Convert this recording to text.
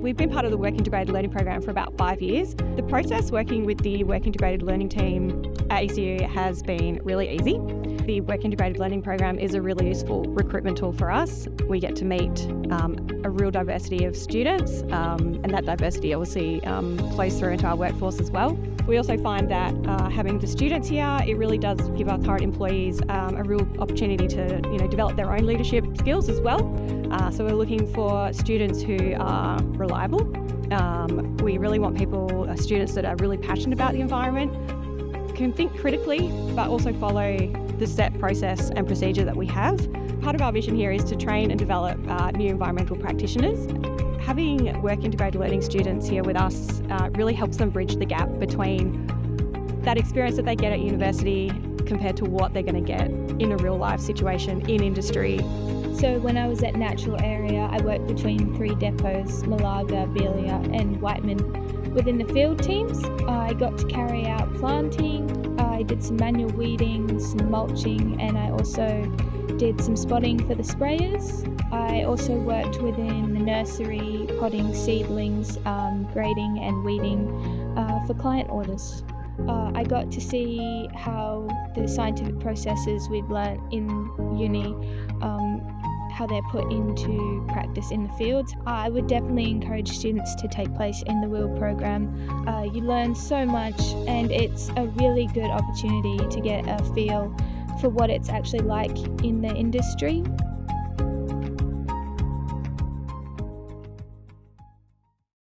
We've been part of the Work Integrated Learning Program for about 5 years. The process working with the Work Integrated Learning team at ECU has been really easy. The Work Integrated Learning Program is a really useful recruitment tool for us. We get to meet a real diversity of students, and that diversity obviously flows through into our workforce as well. We also find that having the students here, it really does give our current employees a real opportunity to develop their own leadership skills as well. So we're looking for students who are reliable. We really want students that are really passionate about the environment, can think critically, but also follow the set process and procedure that we have. Part of our vision here is to train and develop new environmental practitioners. Having Work Integrated Learning students here with us really helps them bridge the gap between that experience that they get at university compared to what they're going to get in a real life situation in industry. So when I was at Natural Area, I worked between 3 depots, Malaga, Belia and Whiteman. Within the field teams, I got to carry out planting, I did some manual weeding, some mulching, and I also did some spotting for the sprayers. I also worked within the nursery, potting seedlings, grading and weeding for client orders. I got to see how the scientific processes we've learnt in uni, how they're put into practice in the fields. I would definitely encourage students to take place in the WHEEL program. You learn so much, and it's a really good opportunity to get a feel for what it's actually like in the industry.